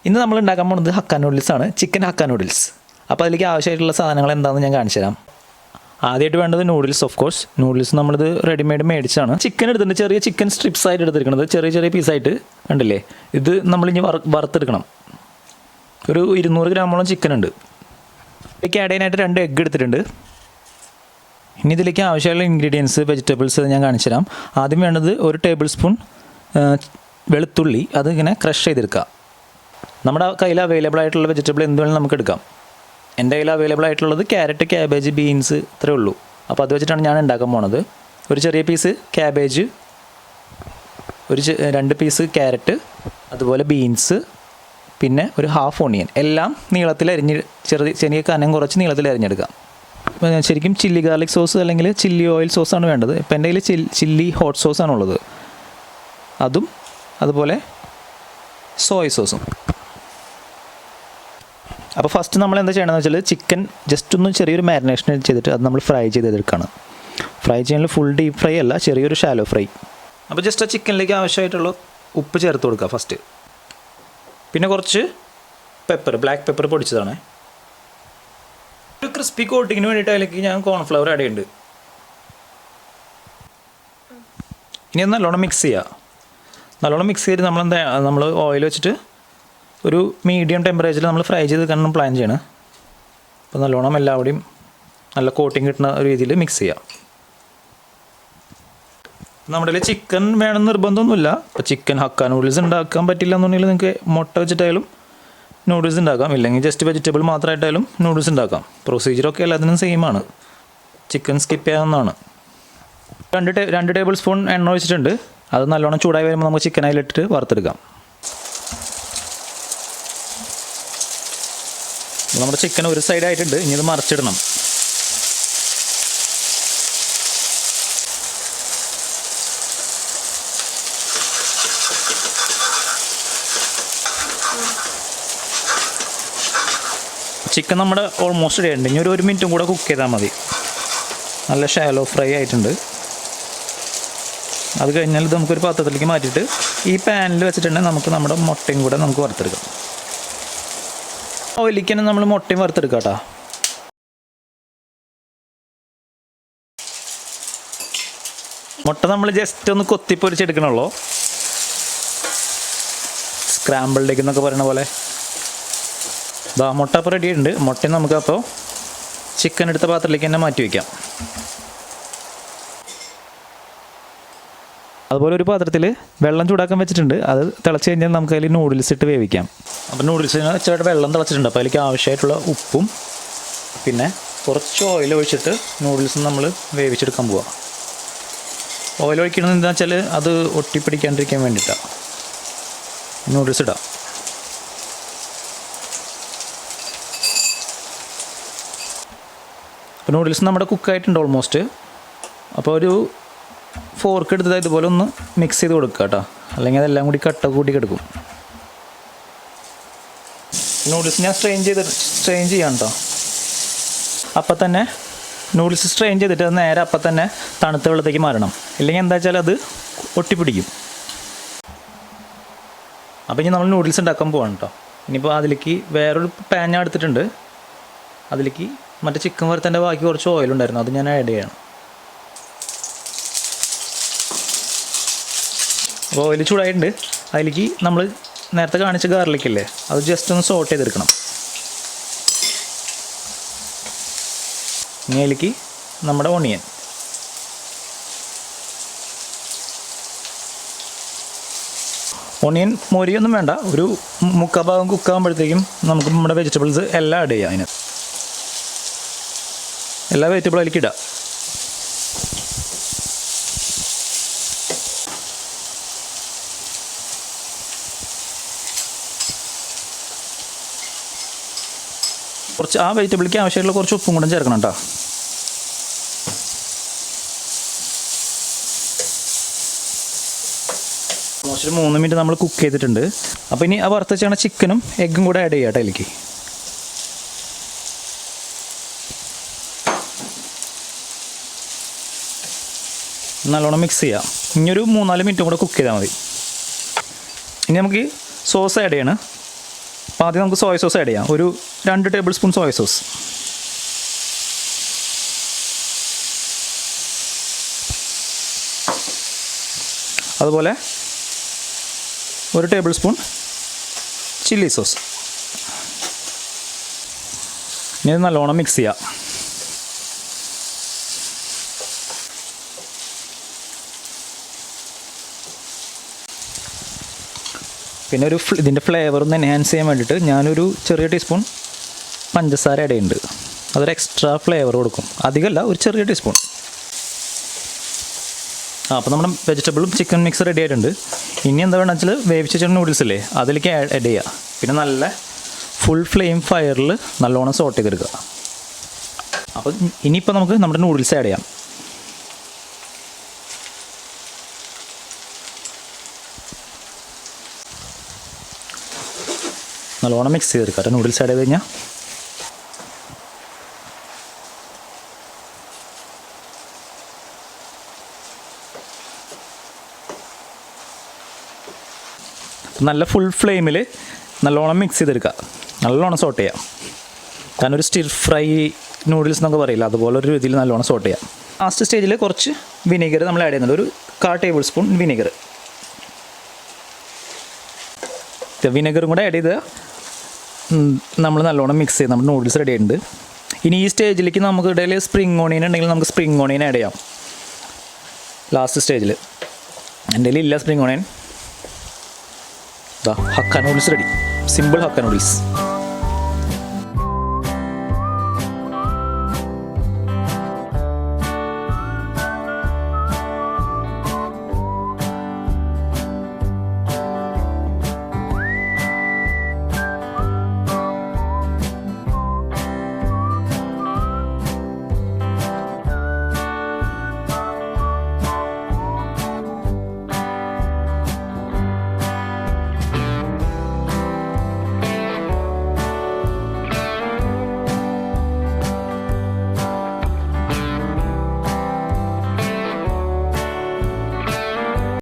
ഇന്ന് നമ്മൾ ഉണ്ടാക്കാൻ പോകുന്നത് ഹക്ക നൂഡിൽസ് ആണ്, ചിക്കൻ ഹക്ക നൂഡിൽസ്. അപ്പോൾ അതിലേക്ക് ആവശ്യമായിട്ടുള്ള സാധനങ്ങൾ എന്താണെന്ന് ഞാൻ കാണിച്ചു തരാം. ആദ്യമായിട്ട് വേണ്ടത് നൂഡിൽസ്. ഓഫ് കോഴ്സ് നൂഡിൽസ് നമ്മളിത് റെഡിമെയ്ഡ് മേടിച്ചാണ്. ചിക്കൻ എടുത്തിട്ടുണ്ട്, ചെറിയ ചിക്കൻ സ്ട്രിപ്സ് ആയിട്ട് എടുത്തിരിക്കുന്നത്, ചെറിയ ചെറിയ പീസായിട്ട് കണ്ടില്ലേ. ഇത് നമ്മളിനി വറുത്തെടുക്കണം. ഒരു 200 ഗ്രാമോളം ചിക്കൻ ഉണ്ട്. ഇതിലേക്ക് ആഡ് ചെയ്യാനായിട്ട് 2 എഗ്ഗ് എടുത്തിട്ടുണ്ട്. ഇനി ഇതിലേക്ക് ആവശ്യമുള്ള ഇൻഗ്രീഡിയൻസ്, വെജിറ്റബിൾസ് ഞാൻ കാണിച്ചു തരാം. ആദ്യം വേണ്ടത് 1 ടേബിൾ സ്പൂൺ വെളുത്തുള്ളി, അത് ഇങ്ങനെ ക്രഷ് ചെയ്തെടുക്കുക. നമ്മുടെ കയ്യിൽ അവൈലബിൾ ആയിട്ടുള്ള വെജിറ്റബിൾ എന്ത് വേണമെങ്കിലും നമുക്ക് എടുക്കാം. എൻ്റെ കയ്യിൽ അവൈലബിൾ ആയിട്ടുള്ളത് ക്യാരറ്റ്, ക്യാബേജ്, ബീൻസ് ഇത്രയേ ഉള്ളൂ. അപ്പോൾ അത് വെച്ചിട്ടാണ് ഞാൻ ഉണ്ടാക്കാൻ പോണത്. ഒരു ചെറിയ പീസ് ക്യാബേജ്, 2 പീസ് ക്യാരറ്റ്, അതുപോലെ ബീൻസ്, പിന്നെ ഒരു ഹാഫ് ഓണിയൻ, എല്ലാം നീളത്തിൽ ചെറിയ കനം കുറച്ച് നീളത്തിൽ അരിഞ്ഞെടുക്കാം. ശരിക്കും ചില്ലി ഗാർലിക് സോസ് അല്ലെങ്കിൽ ചില്ലി ഓയിൽ സോസാണ് വേണ്ടത്. ഇപ്പം എൻ്റെ കയ്യിൽ ചില്ലി ഹോട്ട് സോസാണുള്ളത്. അതും അതുപോലെ സോയ സോസും. അപ്പോൾ ഫസ്റ്റ് നമ്മൾ എന്താ ചെയ്യണമെന്ന് വെച്ചാൽ ചിക്കൻ ജസ്റ്റ് ഒന്ന് ചെറിയൊരു മാരിനേഷൻ ചെയ്തിട്ട് അത് നമ്മൾ ഫ്രൈ ചെയ്തെടുക്കുകയാണ്. ഫ്രൈ ചെയ്യാനുള്ള ഫുൾ ഡീപ്പ് ഫ്രൈ അല്ല, ചെറിയൊരു ഷാലോ ഫ്രൈ. അപ്പോൾ ജസ്റ്റ് ആ ചിക്കനിലേക്ക് ആവശ്യമായിട്ടുള്ള ഉപ്പ് ചേർത്ത് കൊടുക്കുക ഫസ്റ്റ്. പിന്നെ കുറച്ച് ബ്ലാക്ക് പെപ്പർ പൊടിച്ചതാണ്. ഒരു ക്രിസ്പി കോട്ടിങ്ങിന് വേണ്ടിയിട്ട് അതിലേക്ക് ഞാൻ കോൺഫ്ലവർ ആഡ് ചെയ്യുന്നുണ്ട്. ഇനി ഒന്ന് നല്ലോണം മിക്സ് ചെയ്യുക. നല്ലോണം മിക്സ് ചെയ്ത് നമ്മൾ ഓയിൽ വെച്ചിട്ട് ഒരു മീഡിയം ടെമ്പറേച്ചറിൽ നമ്മൾ ഫ്രൈ ചെയ്ത് വെക്കാനാണ് പ്ലാൻ ചെയ്യണം. അപ്പോൾ നല്ലോണം എല്ലാവിടെയും നല്ല കോട്ടിങ് കിട്ടുന്ന രീതിയിൽ മിക്സ് ചെയ്യാം. നമ്മുടെ കയ്യിൽ ചിക്കൻ വേണമെന്ന് നിർബന്ധമൊന്നുമില്ല. ഇപ്പോൾ ചിക്കൻ ഹക്ക നൂഡിൽസ് ഉണ്ടാക്കാൻ പറ്റില്ല എന്നുണ്ടെങ്കിൽ നിങ്ങൾക്ക് മുട്ട വെച്ചിട്ടായാലും നൂഡിൽസ് ഉണ്ടാക്കാം, ഇല്ലെങ്കിൽ ജസ്റ്റ് വെജിറ്റബിൾ മാത്രമായിട്ടായാലും നൂഡിൽസ് ഉണ്ടാക്കാം. പ്രൊസീജിയറൊക്കെ എല്ലാത്തിനും സെയിം ആണ്. ചിക്കൻ സ്കിപ്പ് ചെയ്യാവുന്നതാണ്. 2 ടേബിൾ സ്പൂൺ എണ്ണ ഒഴിച്ചിട്ടുണ്ട്. അത് നല്ലോണം ചൂടായി വരുമ്പോൾ നമുക്ക് ചിക്കൻ അതിലിട്ടിട്ട് വറുത്തെടുക്കാം. നമ്മുടെ ചിക്കൻ ഒരു സൈഡായിട്ടുണ്ട്. ഇനി ഇത് മറിച്ചിടണം. ചിക്കൻ നമ്മുടെ ഓൾമോസ്റ്റ് റെഡി ആയിട്ടുണ്ട്. ഇനി ഒരു മിനിറ്റും കൂടെ കുക്ക് ചെയ്താൽ മതി. നല്ല ഷാലോ ഫ്രൈ ആയിട്ടുണ്ട്. അത് കഴിഞ്ഞാൽ ഇത് നമുക്കൊരു പാത്രത്തിലേക്ക് മാറ്റിയിട്ട് ഈ പാനിൽ വെച്ചിട്ടുണ്ടെങ്കിൽ നമുക്ക് നമ്മുടെ മുട്ടയും കൂടെ നമുക്ക് വറുത്തെടുക്കാം. ഓയിലേക്ക് തന്നെ നമ്മൾ മുട്ടയും വറുത്തെടുക്കാം കേട്ടോ. മുട്ട നമ്മൾ ജസ്റ്റ് ഒന്ന് കൊത്തിപ്പൊരിച്ചെടുക്കണുള്ളൂ. സ്ക്രാമ്പിൾഡ് എഗ് എന്നൊക്കെ പറയുന്ന പോലെ. ഇതാ മുട്ട അപ്പോൾ റെഡി ഉണ്ട്. മുട്ടയും നമുക്കപ്പോൾ ചിക്കൻ എടുത്ത പാത്രത്തിലേക്ക് തന്നെ മാറ്റി വയ്ക്കാം. അതുപോലെ ഒരു പാത്രത്തിൽ വെള്ളം ചൂടാക്കാൻ വെച്ചിട്ടുണ്ട്. അത് തിളച്ച് കഴിഞ്ഞാൽ നമുക്ക് അതിൽ നൂഡിൽസ് ഇട്ട് വേവിക്കാം. അപ്പോൾ നൂഡിൽസിന് ചെറുതായിട്ട് വെള്ളം തിളച്ചിട്ടുണ്ട്. അപ്പോൾ അതിലേക്ക് ആവശ്യമായിട്ടുള്ള ഉപ്പും പിന്നെ കുറച്ച് ഓയിൽ ഒഴിച്ചിട്ട് നൂഡിൽസ് നമ്മൾ വേവിച്ചെടുക്കാൻ പോവാം. ഓയിൽ ഒഴിക്കുന്നത് എന്താണെന്ന് വെച്ചാൽ അത് ഒട്ടിപ്പിടിക്കാണ്ടിരിക്കാൻ വേണ്ടിയിട്ടാണ്. നൂഡിൽസ് ഇടാം. അപ്പോൾ നൂഡിൽസ് നമ്മുടെ കുക്കായിട്ടുണ്ട് ഓൾമോസ്റ്റ്. അപ്പോൾ ഒരു ഫോർക്ക് എടുത്തത് ഇതുപോലെ ഒന്ന് മിക്സ് ചെയ്ത് കൊടുക്കുക കേട്ടോ, അല്ലെങ്കിൽ അതെല്ലാം കൂടി കട്ട കൂട്ടി കിടക്കും. നൂഡിൽസ് ഞാൻ സ്ട്രെയിൻ ചെയ്യാം കേട്ടോ. അപ്പം തന്നെ നൂഡിൽസ് സ്ട്രെയിൻ ചെയ്തിട്ട് അത് നേരെ അപ്പം തന്നെ തണുത്ത വെള്ളത്തേക്ക് മാറണം, ഇല്ലെങ്കിൽ എന്താ വെച്ചാൽ അത് ഒട്ടിപ്പിടിക്കും. അപ്പോൾ ഇനി നമ്മൾ നൂഡിൽസ് ഉണ്ടാക്കാൻ പോവാണ് കേട്ടോ. ഇനിയിപ്പോൾ അതിലേക്ക് വേറൊരു പാൻ ഞാൻ എടുത്തിട്ടുണ്ട്. അതിലേക്ക് മറ്റേ ചിക്കൻ വറുത്തതിൻ്റെ ബാക്കി കുറച്ച് ഓയിലുണ്ടായിരുന്നു, അത് ഞാൻ ആഡ് ചെയ്യണം. അപ്പോൾ ഓയിൽ ചൂടായിട്ടുണ്ട്. അതിലേക്ക് നമ്മൾ നേരത്തെ കാണിച്ച ഗാർലിക്കില്ലേ, അത് ജസ്റ്റ് ഒന്ന് സോട്ട് ചെയ്തെടുക്കണം. ഇനി അതിലേക്ക് നമ്മുടെ ഓണിയൻ, മൊരിയൊന്നും വേണ്ട, ഒരു 3/4 ഭാഗം കുക്കാകുമ്പോഴത്തേക്കും നമുക്ക് നമ്മുടെ വെജിറ്റബിൾസ് എല്ലാം ആഡ് ചെയ്യാം. അതിന് എല്ലാ വെജിറ്റബിളും അതിലേക്ക് ഇടാം. കുറച്ച് ആ വെജിറ്റബിളിലേക്ക് ആവശ്യമായിട്ടുള്ള കുറച്ച് ഉപ്പും കൂടെ ചേർക്കണം കേട്ടോ. ഓൾമോസ്റ്റ് 3 മിനിറ്റ് നമ്മൾ കുക്ക് ചെയ്തിട്ടുണ്ട്. അപ്പോൾ ഇനി ആ വറുത്ത് വെച്ചാൽ ചിക്കനും എഗ്ഗും കൂടെ ആഡ് ചെയ്യാം കേട്ടോ അതിലേക്ക്. നല്ലോണം മിക്സ് ചെയ്യാം. ഇനിയൊരു 3-4 മിനിറ്റും കൂടെ കുക്ക് ചെയ്താൽ മതി. ഇനി നമുക്ക് സോസ് ആഡ് ചെയ്യണം. അപ്പോൾ ആദ്യം നമുക്ക് സോയ സോസ് ആഡ് ചെയ്യാം. ഒരു 2 ടേബിൾ സ്പൂൺ സോയ സോസ്. അതുപോലെ 1 ടേബിൾ സ്പൂൺ ചില്ലി സോസ്. ഇനി ഇത് നല്ലോണം മിക്സ് ചെയ്യാം. പിന്നെ ഇതിൻ്റെ ഫ്ലേവർ ഒന്ന് എൻഹാൻസ് ചെയ്യാൻ വേണ്ടിയിട്ട് ഞാനൊരു ചെറിയ ടീസ്പൂൺ പഞ്ചസാര ആഡ് ചെയ്യുന്നുണ്ട്. അതൊരു എക്സ്ട്രാ ഫ്ലേവർ കൊടുക്കും. അധികമല്ല, ഒരു ചെറിയ ടീസ്പൂൺ. അപ്പോൾ നമ്മുടെ വെജിറ്റബിളും ചിക്കൻ മിക്സ് റെഡി ആയിട്ടുണ്ട്. ഇനി എന്താ വേണമെന്ന് വെച്ചാൽ വേവിച്ച ചിക്കൻ നൂഡിൽസ് ഇല്ലേ, അതിലേക്ക് ആഡ് ചെയ്യുക. പിന്നെ നല്ല ഫുൾ ഫ്ലെയിം ഫയറിൽ നല്ലോണം സോട്ട് ചെയ്തെടുക്കുക. അപ്പോൾ ഇനിയിപ്പോൾ നമുക്ക് നമ്മുടെ നൂഡിൽസ് ആഡ് ചെയ്യാം. നല്ലോണം മിക്സ് ചെയ്തെടുക്കാം കേട്ടോ. നൂഡിൽസ് ആഡ് ചെയ്ത് കഴിഞ്ഞാൽ നല്ല ഫുൾ ഫ്ലെയിമിൽ നല്ലോണം മിക്സ് ചെയ്തെടുക്കുക. നല്ലോണം സോട്ട് ചെയ്യാം. കാരണം ഒരു സ്റ്റിർ ഫ്രൈ നൂഡിൽസ് എന്നൊക്കെ പറയില്ല, അതുപോലെ ഒരു രീതിയിൽ നല്ലോണം സോട്ട് ചെയ്യാം. ലാസ്റ്റ് സ്റ്റേജിൽ കുറച്ച് വിനെഗർ നമ്മൾ ആഡ് ചെയ്യുന്നുണ്ട്. ഒരു 1/4 ടേബിൾ സ്പൂൺ വിനെഗർ. വിനെഗറും കൂടെ ആഡ് ചെയ്ത് നമ്മൾ നല്ലോണം മിക്സ് ചെയ്ത് നമ്മുടെ നൂഡിൽസ് റെഡി ആയിട്ടുണ്ട്. ഇനി ഈ സ്റ്റേജിലേക്ക് നമുക്ക് ഇടയിൽ സ്പ്രിംഗ് ഓണിയൻ ഉണ്ടെങ്കിൽ നമുക്ക് സ്പ്രിംഗ് ഓണിയൻ ആഡ് ചെയ്യാം. ലാസ്റ്റ് സ്റ്റേജിൽ എൻ്റെ കയ്യിൽ ഇല്ല spring onion. Hakka noodles ready. Simple hakka noodles.